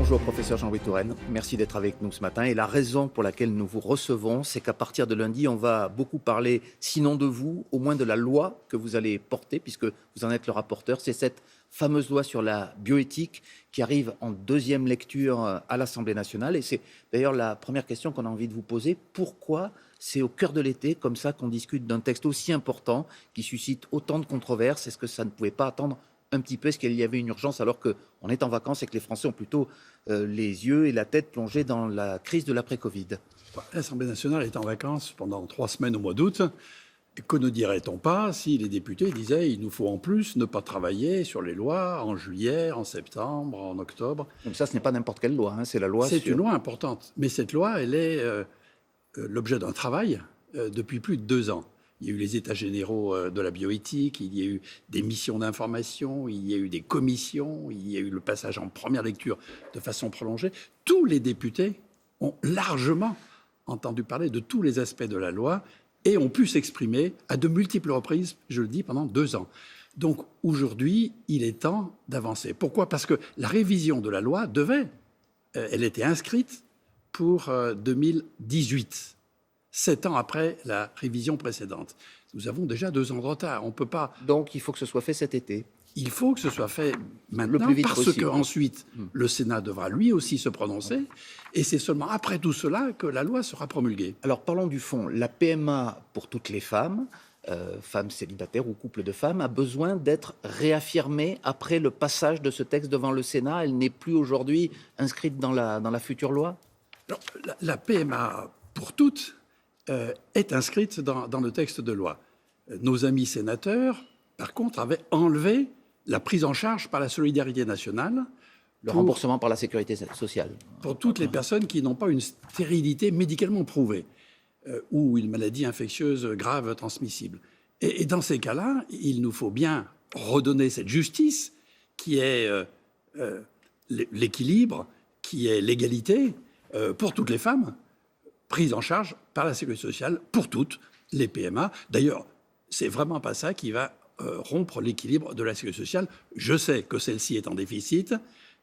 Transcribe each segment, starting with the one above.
Bonjour professeur Jean-Louis Touraine, merci d'être avec nous ce matin. Et la raison pour laquelle nous vous recevons, c'est qu'à partir de lundi, on va beaucoup parler, sinon de vous, au moins de la loi que vous allez porter, puisque vous en êtes le rapporteur. C'est cette fameuse loi sur la bioéthique qui arrive en deuxième lecture à l'Assemblée nationale. Et c'est d'ailleurs la première question qu'on a envie de vous poser. Pourquoi c'est au cœur de l'été, comme ça, qu'on discute d'un texte aussi important, qui suscite autant de controverses? Est-ce que ça ne pouvait pas attendre un petit peu? Est-ce qu'il y avait une urgence alors qu'on est en vacances et que les Français ont plutôt les yeux et la tête plongés dans la crise de l'après-Covid? L'Assemblée nationale est en vacances pendant 3 semaines au mois d'août. Que ne dirait-on pas si les députés disaient il nous faut en plus ne pas travailler sur les lois en juillet, en septembre, en octobre? Donc ça, ce n'est pas n'importe quelle loi, c'est la loi. C'est une loi importante. Mais cette loi, elle est l'objet d'un travail depuis plus de 2 ans. Il y a eu les états généraux de la bioéthique, il y a eu des missions d'information, il y a eu des commissions, il y a eu le passage en première lecture de façon prolongée. Tous les députés ont largement entendu parler de tous les aspects de la loi et ont pu s'exprimer à de multiples reprises, je le dis, pendant 2 ans. Donc aujourd'hui, il est temps d'avancer. Pourquoi ? Parce que la révision de la loi elle était inscrite pour 2018. 7 ans après la révision précédente. Nous avons déjà 2 ans de retard. On peut pas. Donc il faut que ce soit fait cet été. Il faut que ce soit fait maintenant, le plus vite parce possible. qu'ensuite, le Sénat devra lui aussi se prononcer. Et c'est seulement après tout cela que la loi sera promulguée. Alors parlons du fond. La PMA pour toutes les femmes, femmes célibataires ou couples de femmes, a besoin d'être réaffirmée après le passage de ce texte devant le Sénat. Elle n'est plus aujourd'hui inscrite dans la future loi. Alors, la PMA pour toutes est inscrite dans le texte de loi. Nos amis sénateurs, par contre, avaient enlevé la prise en charge par la solidarité nationale. Le remboursement par la sécurité sociale. Pour toutes les personnes qui n'ont pas une stérilité médicalement prouvée ou une maladie infectieuse grave transmissible. Et dans ces cas-là, il nous faut bien redonner cette justice qui est l'équilibre, qui est l'égalité pour toutes les femmes, prise en charge par la sécurité sociale pour toutes les PMA. D'ailleurs, c'est vraiment pas ça qui va rompre l'équilibre de la sécurité sociale. Je sais que celle-ci est en déficit,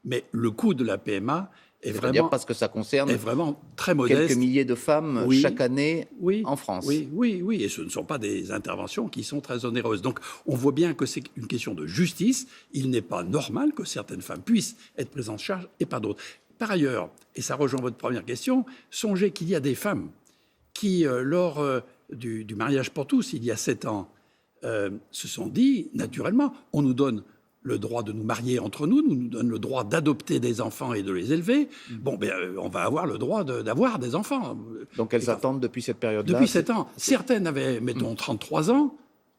mais le coût de la PMA est vraiment, parce que ça concerne est vraiment très modeste. Quelques milliers de femmes chaque année en France. Oui, et ce ne sont pas des interventions qui sont très onéreuses. Donc on voit bien que c'est une question de justice. Il n'est pas normal que certaines femmes puissent être prises en charge et pas d'autres. Par ailleurs, et ça rejoint votre première question, songez qu'il y a des femmes qui, lors du mariage pour tous, il y a 7 ans, se sont dit, naturellement, on nous donne le droit de nous marier entre nous, nous donne le droit d'adopter des enfants et de les élever. Bon, on va avoir le droit d'avoir des enfants. Donc elles attendent depuis cette période-là. Depuis 7 ans. Certaines avaient, mettons, 33 ans.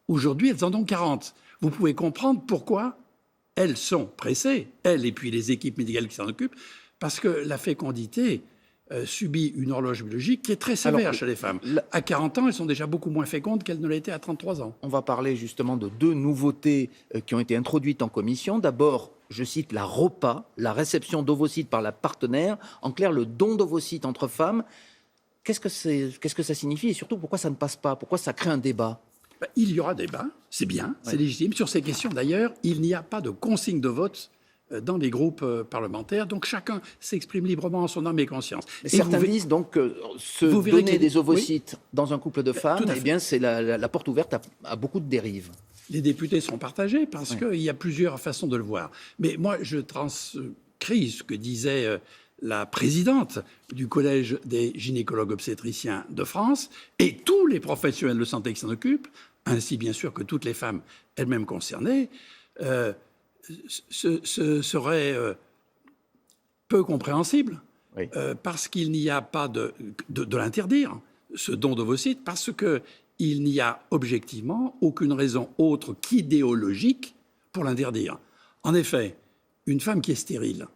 Aujourd'hui, elles en ont 40. Vous pouvez comprendre pourquoi elles sont pressées, elles et puis les équipes médicales qui s'en occupent, parce que la fécondité subit une horloge biologique qui est très sévère chez les femmes. À 40 ans, elles sont déjà beaucoup moins fécondes qu'elles ne l'étaient à 33 ans. On va parler justement de 2 nouveautés qui ont été introduites en commission. D'abord, je cite la ROPA, la réception d'ovocytes par la partenaire. En clair, le don d'ovocytes entre femmes. Qu'est-ce que ça signifie et surtout pourquoi ça ne passe pas? Pourquoi ça crée un débat? Il y aura débat, c'est bien, c'est légitime. Sur ces questions, d'ailleurs, il n'y a pas de consigne de vote dans les groupes parlementaires. Donc chacun s'exprime librement en son âme et conscience. Mais certains disent donc que donner des ovocytes dans un couple de femmes, eh bien, c'est la porte ouverte à beaucoup de dérives. Les députés sont partagés parce qu'il y a plusieurs façons de le voir. Mais moi, je transcris ce que disait la présidente du Collège des gynécologues obstétriciens de France et tous les professionnels de santé qui s'en occupent, ainsi bien sûr que toutes les femmes elles-mêmes concernées, ce serait peu compréhensible parce qu'il n'y a pas de l'interdire, ce don d'ovocytes, parce qu'il n'y a objectivement aucune raison autre qu'idéologique pour l'interdire. En effet, une femme qui est stérile,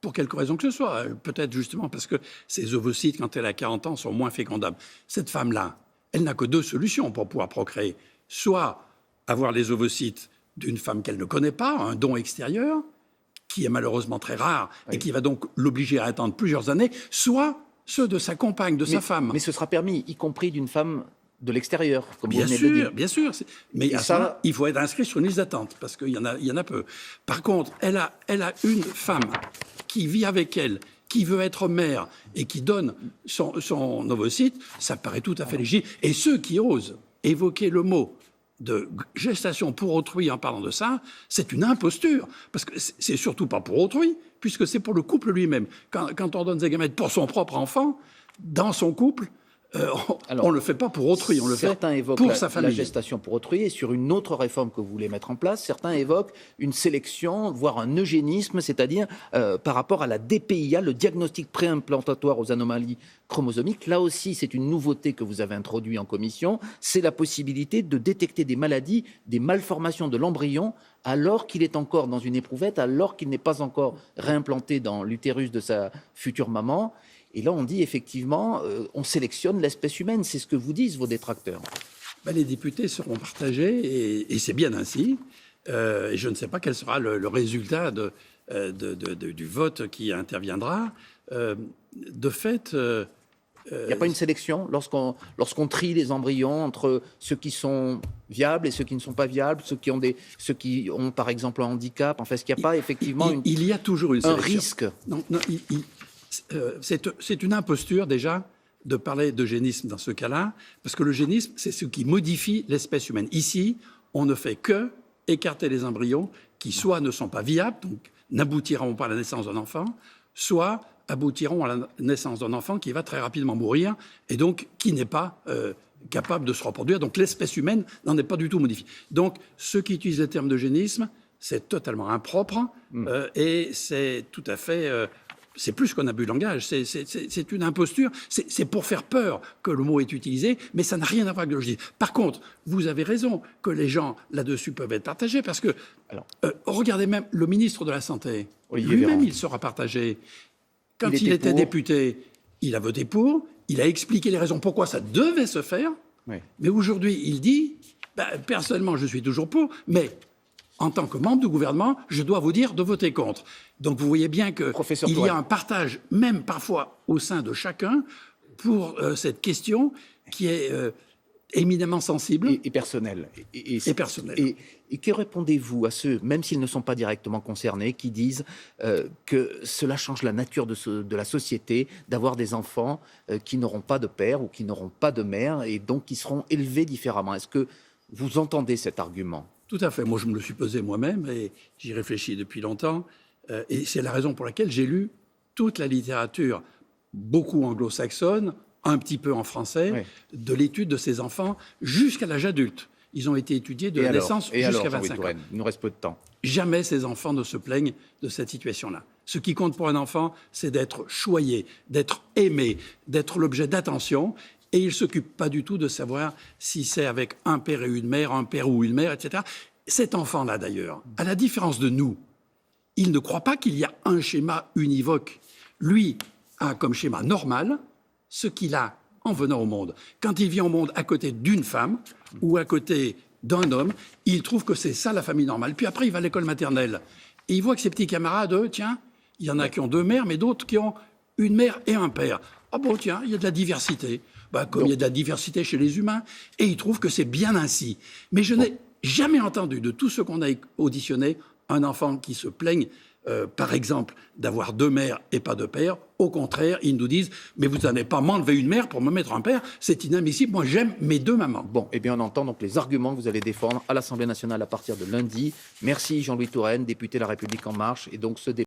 pour quelque raison que ce soit, peut-être justement parce que ses ovocytes, quand elle a 40 ans, sont moins fécondables, cette femme-là, elle n'a que 2 solutions pour pouvoir procréer. Soit avoir les ovocytes d'une femme qu'elle ne connaît pas, un don extérieur, qui est malheureusement très rare et qui va donc l'obliger à attendre plusieurs années, soit ceux de sa compagne, de sa femme. Mais ce sera permis, y compris d'une femme de l'extérieur, comme bien vous venez de dire. Bien sûr. Mais à ça, il faut être inscrit sur une liste d'attente, parce qu'il y en a peu. Par contre, elle a une femme qui vit avec elle, qui veut être mère et qui donne son ovocyte, ça paraît tout à fait légitime. Et ceux qui osent évoquer le mot de gestation pour autrui en parlant de ça, c'est une imposture. Parce que c'est surtout pas pour autrui, puisque c'est pour le couple lui-même. Quand on donne des gamètes pour son propre enfant, dans son couple, on ne le fait pas pour autrui, on le fait pour sa famille. La gestation pour autrui, et sur une autre réforme que vous voulez mettre en place, certains évoquent une sélection, voire un eugénisme, c'est-à-dire par rapport à la DPIA, le diagnostic préimplantatoire aux anomalies chromosomiques. Là aussi, c'est une nouveauté que vous avez introduite en commission, c'est la possibilité de détecter des maladies, des malformations de l'embryon, alors qu'il est encore dans une éprouvette, alors qu'il n'est pas encore réimplanté dans l'utérus de sa future maman. Et là, on dit effectivement, on sélectionne l'espèce humaine. C'est ce que vous disent vos détracteurs. Les députés seront partagés, et c'est bien ainsi. Et je ne sais pas quel sera le résultat du vote qui interviendra. De fait... il n'y a pas une sélection lorsqu'on trie les embryons entre ceux qui sont viables et ceux qui ne sont pas viables, ceux qui ont par exemple un handicap. Enfin, est-ce qu'il n'y a pas effectivement il y a toujours une sélection. Un risque? Non, c'est une imposture déjà de parler d'eugénisme dans ce cas-là, parce que l'eugénisme, c'est ce qui modifie l'espèce humaine. Ici, on ne fait que écarter les embryons qui soit ne sont pas viables, donc n'aboutiront pas à la naissance d'un enfant, soit aboutiront à la naissance d'un enfant qui va très rapidement mourir et donc qui n'est pas capable de se reproduire. Donc l'espèce humaine n'en est pas du tout modifiée. Donc ceux qui utilisent le terme d'eugénisme, c'est totalement impropre et c'est tout à fait... c'est plus qu'un abus de langage, c'est une imposture. C'est pour faire peur que le mot est utilisé, mais ça n'a rien à voir avec l'eugénisme. Par contre, vous avez raison que les gens là-dessus peuvent être partagés, parce que, regardez même le ministre de la Santé, lui-même, il sera partagé. Quand il était député, il a voté pour, il a expliqué les raisons pourquoi ça devait se faire, mais aujourd'hui, il dit, personnellement, je suis toujours pour, mais... en tant que membre du gouvernement, je dois vous dire de voter contre. Donc vous voyez bien qu'il y a un partage, même parfois au sein de chacun, pour cette question qui est éminemment sensible. Et personnelle. Et personnelle. Et que répondez-vous à ceux, même s'ils ne sont pas directement concernés, qui disent que cela change la nature de la société, d'avoir des enfants qui n'auront pas de père ou qui n'auront pas de mère, et donc qui seront élevés différemment? Est-ce que vous entendez cet argument? Tout à fait. Moi, je me le suis posé moi-même et j'y réfléchis depuis longtemps. Et c'est la raison pour laquelle j'ai lu toute la littérature, beaucoup anglo-saxonne, un petit peu en français, de l'étude de ces enfants jusqu'à l'âge adulte. Ils ont été étudiés de la naissance jusqu'à 25 ans. Il nous reste peu de temps. Jamais ces enfants ne se plaignent de cette situation-là. Ce qui compte pour un enfant, c'est d'être choyé, d'être aimé, d'être l'objet d'attention. Et il ne s'occupe pas du tout de savoir si c'est avec un père et une mère, un père ou une mère, etc. Cet enfant-là, d'ailleurs, à la différence de nous, il ne croit pas qu'il y a un schéma univoque. Lui a comme schéma normal ce qu'il a en venant au monde. Quand il vient au monde à côté d'une femme ou à côté d'un homme, il trouve que c'est ça la famille normale. Puis après, il va à l'école maternelle et il voit que ses petits camarades, tiens, il y en a qui ont deux mères, mais d'autres qui ont une mère et un père. Ah bon, tiens, il y a de la diversité. Il y a de la diversité chez les humains, et il trouve que c'est bien ainsi. Mais je n'ai jamais entendu de tous ceux qu'on a auditionnés un enfant qui se plaigne, par exemple, d'avoir deux mères et pas de père. Au contraire, ils nous disent « mais vous n'allez pas m'enlever une mère pour me mettre un père, c'est inadmissible, moi j'aime mes deux mamans ». Bon, eh bien on entend donc les arguments que vous allez défendre à l'Assemblée nationale à partir de lundi. Merci Jean-Louis Touraine, député de La République En Marche, et donc ce débat